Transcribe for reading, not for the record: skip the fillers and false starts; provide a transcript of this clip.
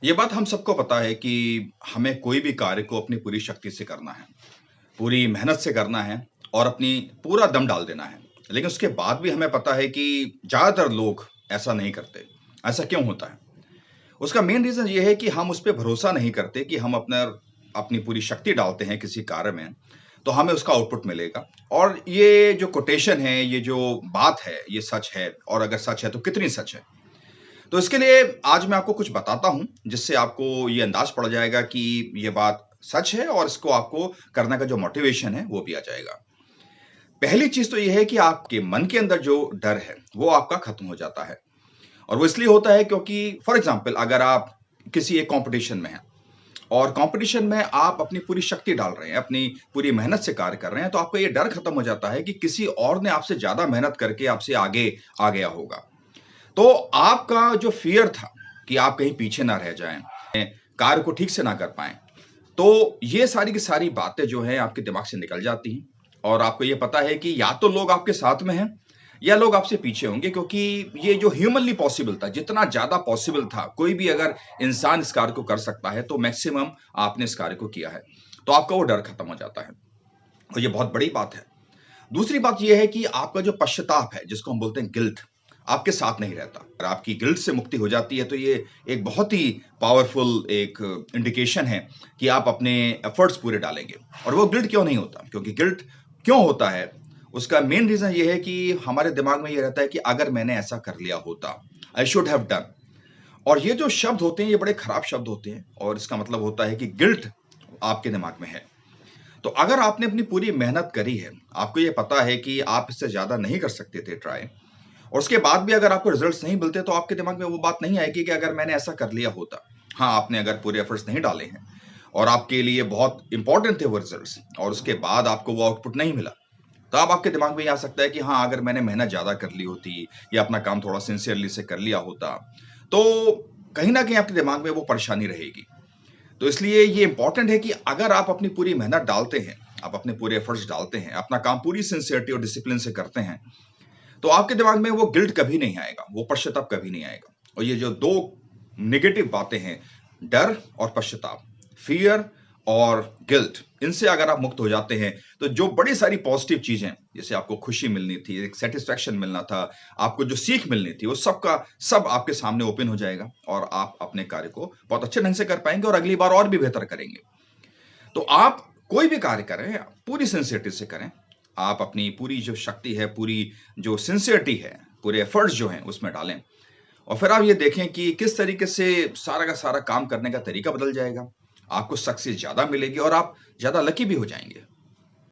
ये बात हम सबको पता है कि हमें कोई भी कार्य को अपनी पूरी शक्ति से करना है, पूरी मेहनत से करना है और अपनी पूरा दम डाल देना है। लेकिन उसके बाद भी हमें पता है कि ज़्यादातर लोग ऐसा नहीं करते। ऐसा क्यों होता है? उसका मेन रीज़न ये है कि हम उस पे भरोसा नहीं करते कि हम अपनी पूरी शक्ति डालते हैं किसी कार्य में, तो हमें उसका आउटपुट मिलेगा। और ये जो कोटेशन है, ये जो बात है, ये सच है और अगर सच है तो कितनी सच है? तो इसके लिए आज मैं आपको कुछ बताता हूँ, जिससे आपको ये अंदाज़ पड़ जाएगा कि ये बात सच है और इसको आपको करने का जो मोटिवेशन है, वो भी आ जाएगा। पहली चीज़ तो ये है कि आपके मन के अंदर जो डर है, वो आपका खत्म हो जाता है और वो इसलिए होता है क्योंकि फॉर एग्ज़ाम्पल अगर आप किसी एक कॉम्पिटिशन में हैं और कॉम्पिटिशन में आप अपनी पूरी शक्ति डाल रहे हैं, अपनी पूरी मेहनत से कार्य कर रहे हैं, तो आपका ये डर खत्म हो जाता है कि किसी और ने आपसे ज़्यादा मेहनत करके आपसे आगे आ गया होगा। तो आपका जो फ़ियर था कि आप कहीं पीछे ना रह जाएँ, कार्य को ठीक से ना कर पाएँ, तो ये सारी की सारी बातें जो हैं आपके दिमाग से निकल जाती हैं और आपको ये पता है कि या तो लोग आपके साथ में हैं या लोग आपसे पीछे होंगे क्योंकि ये जो ह्यूमनली पॉसिबल था, जितना ज़्यादा पॉसिबल था, कोई भी अगर इंसान इस कार्य को कर सकता है, तो मैक्सिमम आपने इस कार्य को किया है। तो आपका वो डर खत्म हो जाता है और ये बहुत बड़ी बात है। दूसरी बात ये है कि आपका जो पश्चाताप है, जिसको हम बोलते हैं गिल्ट, आपके साथ नहीं रहता। अगर आपकी गिल्ट से मुक्ति हो जाती है, तो ये एक बहुत ही पावरफुल एक इंडिकेशन है कि आप अपने एफर्ट्स पूरे डालेंगे। और वो गिल्ट क्यों नहीं होता? क्योंकि गिल्ट क्यों होता है? उसका मेन रीज़न ये है कि हमारे दिमाग में ये रहता है कि अगर मैंने ऐसा कर लिया होता, आई शुड हैव डन। और ये जो शब्द होते हैं, ये बड़े खराब शब्द होते हैं और इसका मतलब होता है कि गिल्ट आपके दिमाग में है। तो अगर आपने अपनी पूरी मेहनत करी है, आपको ये पता है कि आप इससे ज़्यादा नहीं कर सकते थे ट्राई और उसके बाद भी अगर आपको रिजल्ट्स नहीं मिलते तो आपके दिमाग में वो बात नहीं आएगी कि अगर मैंने ऐसा कर लिया होता। हाँ, आपने अगर पूरे एफर्ट्स नहीं डाले हैं और आपके लिए बहुत इंपॉर्टेंट थे वो रिजल्ट्स और उसके बाद आपको वो आउटपुट नहीं मिला, तब आपके दिमाग में ये आ सकता है कि हाँ, अगर मैंने मेहनत ज़्यादा कर ली होती या अपना काम थोड़ा सिंसियरली से कर लिया होता, तो कहीं न कहीं आपके दिमाग में वो परेशानी रहेगी। तो इसलिए ये इम्पोर्टेंट है कि अगर आप अपनी पूरी मेहनत डालते हैं, आप अपने पूरे एफर्ट्स डालते हैं, अपना काम पूरी सिंसियरिटी और डिसिप्लिन से करते हैं, तो आपके दिमाग में वो गिल्ट कभी नहीं आएगा, वो पश्चाताप कभी नहीं आएगा। और ये जो 2 नेगेटिव बातें हैं, डर और पश्चाताप, फ़ियर और गिल्ट, इनसे अगर आप मुक्त हो जाते हैं, तो जो बड़ी सारी पॉज़िटिव चीज़ें, जैसे आपको खुशी मिलनी थी, एक सैटिस्फैक्शन मिलना था, आपको जो सीख मिलनी थी, वो सब का सब आपके सामने ओपन हो जाएगा और आप अपने कार्य को बहुत अच्छे ढंग से कर पाएँगे और अगली बार और भी बेहतर करेंगे। तो आप कोई भी कार्य करें, पूरी सिंसियरिटी से करें। आप अपनी पूरी जो शक्ति है, पूरी जो सिंसियरिटी है, पूरे एफर्ट्स जो हैं उसमें डालें और फिर आप ये देखें कि किस तरीके से सारा का सारा काम करने का तरीका बदल जाएगा। आपको सक्सेस ज़्यादा मिलेगी और आप ज़्यादा लकी भी हो जाएँगे।